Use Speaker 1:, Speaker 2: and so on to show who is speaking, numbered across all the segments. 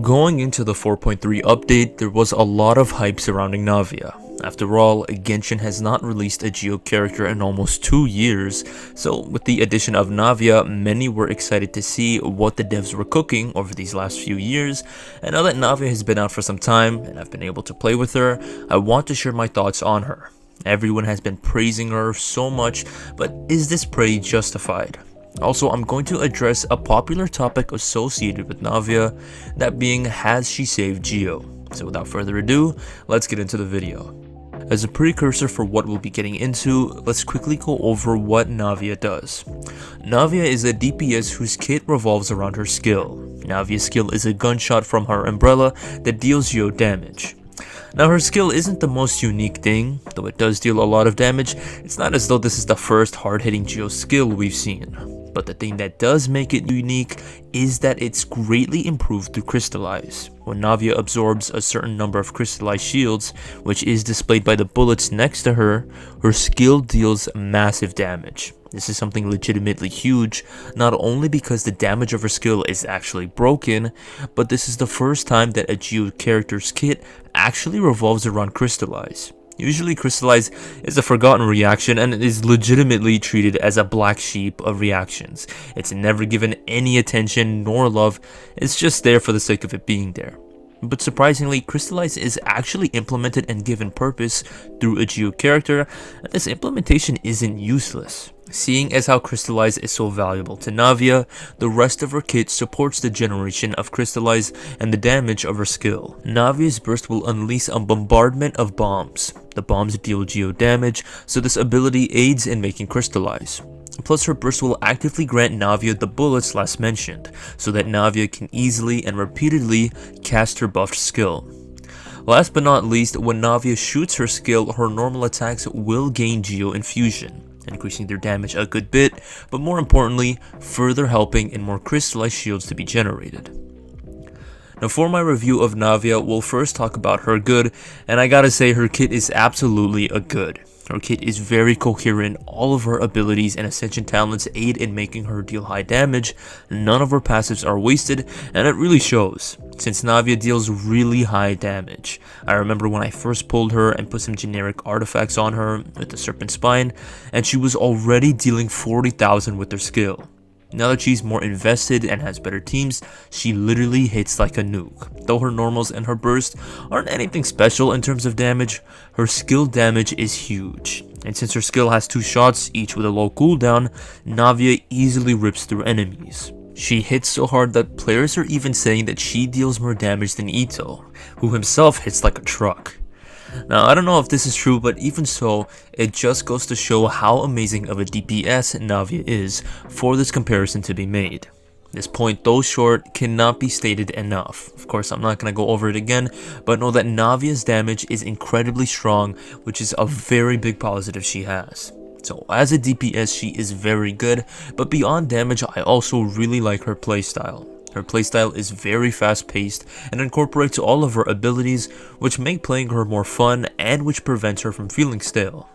Speaker 1: Going into the 4.3 update, there was a lot of hype surrounding Navia. After all, Genshin has not released a Geo character in almost 2 years, so with the addition of Navia, many were excited to see what the devs were cooking over these last few years, and now that Navia has been out for some time, and I've been able to play with her, I want to share my thoughts on her. Everyone has been praising her so much, but is this praise justified? Also, I'm going to address a popular topic associated with Navia, that being, has she saved Geo? So without further ado, let's get into the video. As a precursor for what we'll be getting into, let's quickly go over what Navia does. Navia is a DPS whose kit revolves around her skill. Navia's skill is a gunshot from her umbrella that deals Geo damage. Now, her skill isn't the most unique thing, though it does deal a lot of damage. It's not as though this is the first hard-hitting Geo skill we've seen. But the thing that does make it unique is that it's greatly improved through crystallize. When Navia absorbs a certain number of crystallized shields, which is displayed by the bullets next to her, her skill deals massive damage. This is something legitimately huge, not only because the damage of her skill is actually broken, but this is the first time that a Geo character's kit actually revolves around crystallize. Usually crystallize is a forgotten reaction and it is legitimately treated as a black sheep of reactions. It's never given any attention nor love, it's just there for the sake of it being there. But surprisingly, crystallize is actually implemented and given purpose through a Geo character, and this implementation isn't useless. Seeing as how crystallize is so valuable to Navia, the rest of her kit supports the generation of crystallize and the damage of her skill. Navia's burst will unleash a bombardment of bombs. The bombs deal Geo damage, so this ability aids in making crystallize. Plus, her burst will actively grant Navia the bullets last mentioned, so that Navia can easily and repeatedly cast her buffed skill. Last but not least, when Navia shoots her skill, her normal attacks will gain Geo infusion, increasing their damage a good bit, but more importantly, further helping in more crystallized shields to be generated. Now, for my review of Navia, we'll first talk about her good, and I gotta say her kit is absolutely a good. Her kit is very coherent, all of her abilities and ascension talents aid in making her deal high damage, none of her passives are wasted, and it really shows, since Navia deals really high damage. I remember when I first pulled her and put some generic artifacts on her with the Serpent Spine, and she was already dealing 40,000 with her skill. Now that she's more invested and has better teams, she literally hits like a nuke. Though her normals and her burst aren't anything special in terms of damage, her skill damage is huge. And since her skill has 2 shots, each with a low cooldown, Navia easily rips through enemies. She hits so hard that players are even saying that she deals more damage than Ito, who himself hits like a truck. Now, I don't know if this is true, but even so, it just goes to show how amazing of a DPS Navia is for this comparison to be made. This point, though short, cannot be stated enough. Of course, I'm not going to go over it again, but know that Navia's damage is incredibly strong, which is a very big positive she has. So as a DPS, she is very good, but beyond damage, I also really like her playstyle. Her playstyle is very fast paced and incorporates all of her abilities, which make playing her more fun and which prevents her from feeling stale.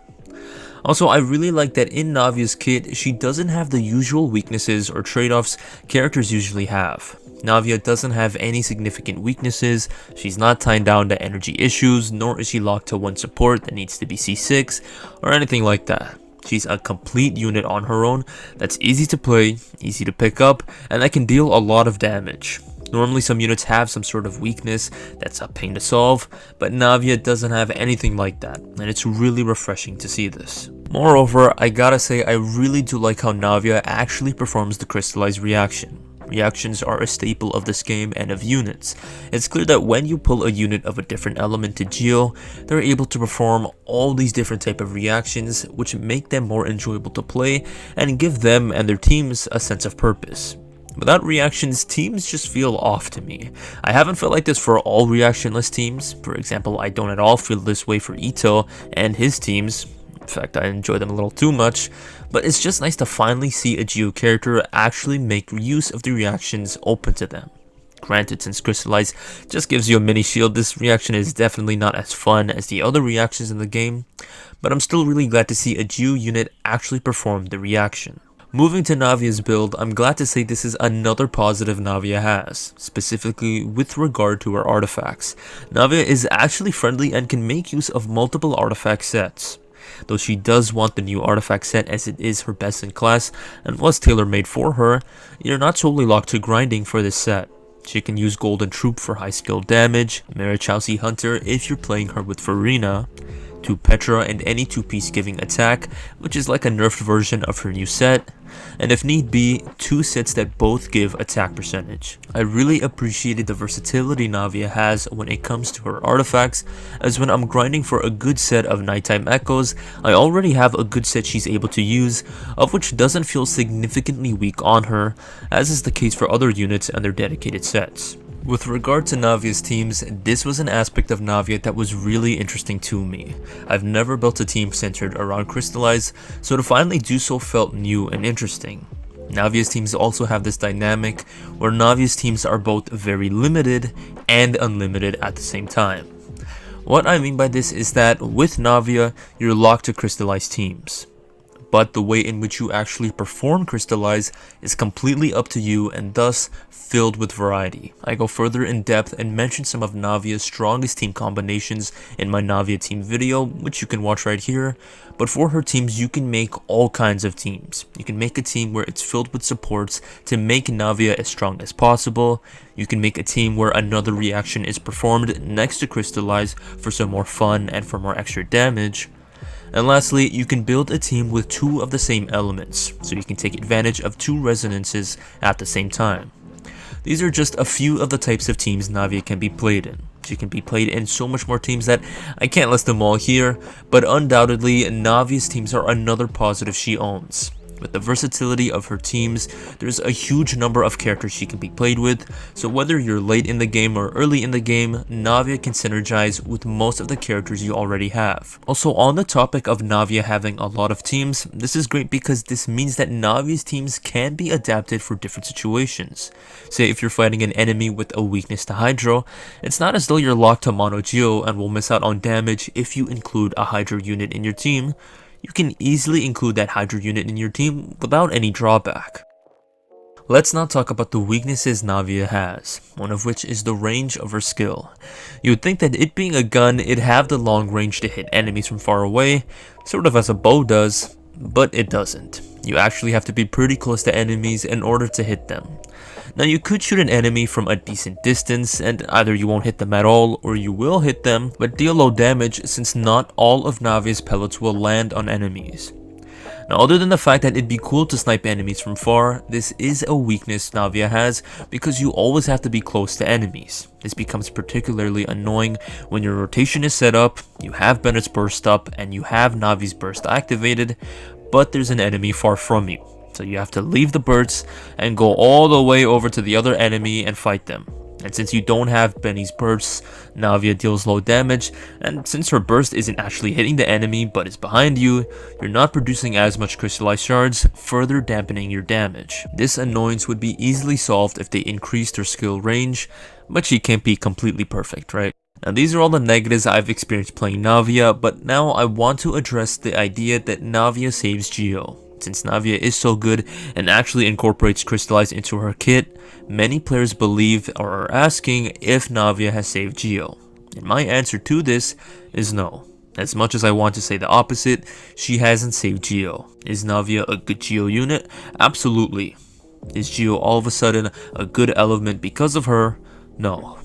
Speaker 1: Also, I really like that in Navia's kit, she doesn't have the usual weaknesses or trade-offs characters usually have. Navia doesn't have any significant weaknesses, she's not tied down to energy issues, nor is she locked to one support that needs to be C6 or anything like that. She's a complete unit on her own that's easy to play, easy to pick up, and that can deal a lot of damage. Normally some units have some sort of weakness that's a pain to solve, but Navia doesn't have anything like that, and it's really refreshing to see this. Moreover, I gotta say I really do like how Navia actually performs the crystallize reaction. Reactions are a staple of this game and of units. It's clear that when you pull a unit of a different element to Geo, they're able to perform all these different type of reactions, which make them more enjoyable to play and give them and their teams a sense of purpose. Without reactions, teams just feel off to me. I haven't felt like this for all reactionless teams. For example, I don't at all feel this way for Ito and his teams. In fact, I enjoy them a little too much, but it's just nice to finally see a Geo character actually make use of the reactions open to them. Granted, since crystallize just gives you a mini shield, this reaction is definitely not as fun as the other reactions in the game, but I'm still really glad to see a Geo unit actually perform the reaction. Moving to Navia's build, I'm glad to say this is another positive Navia has, specifically with regard to her artifacts. Navia is actually friendly and can make use of multiple artifact sets. Though she does want the new artifact set as it is her best in class and was tailor-made for her, you're not solely locked to grinding for this set. She can use Golden Troop for high skill damage, Marichausi Hunter if you're playing her with Farina, 2 Petra and any 2-piece giving attack, which is like a nerfed version of her new set, and if need be, 2 sets that both give attack percentage. I really appreciated the versatility Navia has when it comes to her artifacts, as when I'm grinding for a good set of nighttime echoes, I already have a good set she's able to use, of which doesn't feel significantly weak on her, as is the case for other units and their dedicated sets. With regard to Navia's teams, this was an aspect of Navia that was really interesting to me. I've never built a team centered around Crystallize, so to finally do so felt new and interesting. Navia's teams also have this dynamic where Navia's teams are both very limited and unlimited at the same time. What I mean by this is that with Navia, you're locked to Crystallize teams, but the way in which you actually perform Crystallize is completely up to you and thus filled with variety. I go further in depth and mention some of Navia's strongest team combinations in my Navia team video, which you can watch right here, but for her teams you can make all kinds of teams. You can make a team where it's filled with supports to make Navia as strong as possible. You can make a team where another reaction is performed next to Crystallize for some more fun and for more extra damage. And lastly, you can build a team with 2 of the same elements, so you can take advantage of 2 resonances at the same time. These are just a few of the types of teams Navia can be played in. She can be played in so much more teams that I can't list them all here, but undoubtedly Navia's teams are another positive she owns. With the versatility of her teams, there's a huge number of characters she can be played with, so whether you're late in the game or early in the game, Navia can synergize with most of the characters you already have. Also, on the topic of Navia having a lot of teams, this is great because this means that Navia's teams can be adapted for different situations. Say if you're fighting an enemy with a weakness to Hydro, it's not as though you're locked to Mono Geo and will miss out on damage if you include a Hydro unit in your team. You can easily include that Hydro unit in your team without any drawback. Let's now talk about the weaknesses Navia has, one of which is the range of her skill. You would think that it being a gun, it'd have the long range to hit enemies from far away, sort of as a bow does, but it doesn't. You actually have to be pretty close to enemies in order to hit them. Now you could shoot an enemy from a decent distance and either you won't hit them at all or you will hit them but deal low damage since not all of Navia's pellets will land on enemies. Now other than the fact that it'd be cool to snipe enemies from far, this is a weakness Navia has because you always have to be close to enemies. This becomes particularly annoying when your rotation is set up, you have Bennett's burst up and you have Navi's burst activated, but there's an enemy far from you. So you have to leave the bursts and go all the way over to the other enemy and fight them. And since you don't have Benny's bursts, Navia deals low damage, and since her burst isn't actually hitting the enemy but is behind you, you're not producing as much crystallized shards, further dampening your damage. This annoyance would be easily solved if they increased her skill range, but she can't be completely perfect, right? Now these are all the negatives I've experienced playing Navia, but now I want to address the idea that Navia saves Geo. Since Navia is so good and actually incorporates Crystallize into her kit, many players believe or are asking if Navia has saved Geo. And my answer to this is no. As much as I want to say the opposite, she hasn't saved Geo. Is Navia a good Geo unit? Absolutely. Is Geo all of a sudden a good element because of her? No.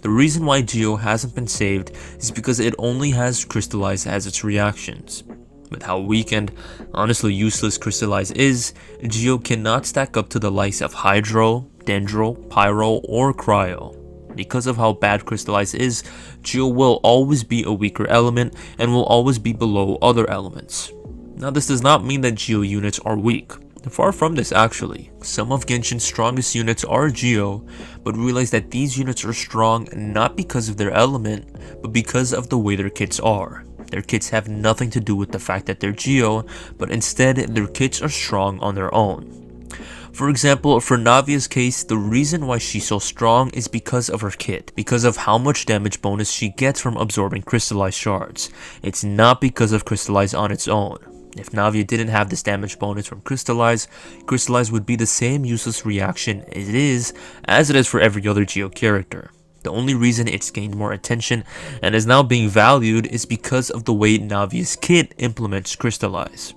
Speaker 1: The reason why Geo hasn't been saved is because it only has Crystallize as its reactions. With how weak and honestly useless Crystallize is, Geo cannot stack up to the likes of Hydro, Dendro, Pyro, or Cryo. Because of how bad Crystallize is, Geo will always be a weaker element and will always be below other elements. Now this does not mean that Geo units are weak. Far from this actually. Some of Genshin's strongest units are Geo, but realize that these units are strong not because of their element, but because of the way their kits are. Their kits have nothing to do with the fact that they're Geo, but instead their kits are strong on their own. For example, for Navia's case, the reason why she's so strong is because of her kit, because of how much damage bonus she gets from absorbing crystallized shards. It's not because of Crystallize on its own. If Navia didn't have this damage bonus from Crystallize, Crystallize would be the same useless reaction as it is for every other Geo character. The only reason it's gained more attention and is now being valued is because of the way Navia's kit implements Crystallize.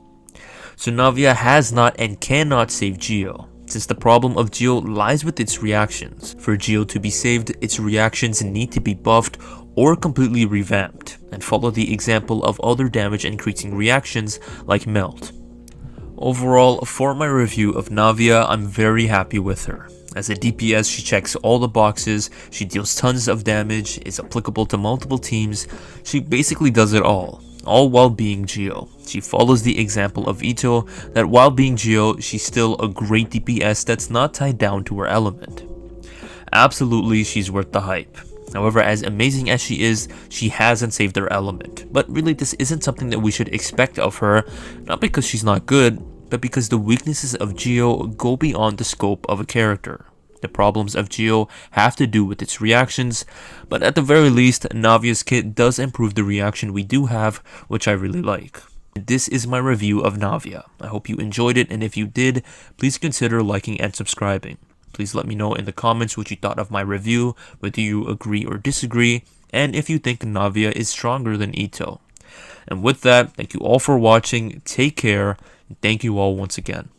Speaker 1: So Navia has not and cannot save Geo, since the problem of Geo lies with its reactions. For Geo to be saved, its reactions need to be buffed or completely revamped, and follow the example of other damage increasing reactions like Melt. Overall, for my review of Navia, I'm very happy with her. As a DPS, she checks all the boxes, she deals tons of damage, is applicable to multiple teams, she basically does it all while being Geo. She follows the example of Ito, that while being Geo, she's still a great DPS that's not tied down to her element. Absolutely, she's worth the hype. However, as amazing as she is, she hasn't saved her element. But really, this isn't something that we should expect of her, not because she's not good, but because the weaknesses of Geo go beyond the scope of a character. The problems of Geo have to do with its reactions, but at the very least, Navia's kit does improve the reaction we do have, which I really like. This is my review of Navia. I hope you enjoyed it, and if you did, please consider liking and subscribing. Please let me know in the comments what you thought of my review, whether you agree or disagree, and if you think Navia is stronger than Ito. And with that, thank you all for watching, take care, and thank you all once again.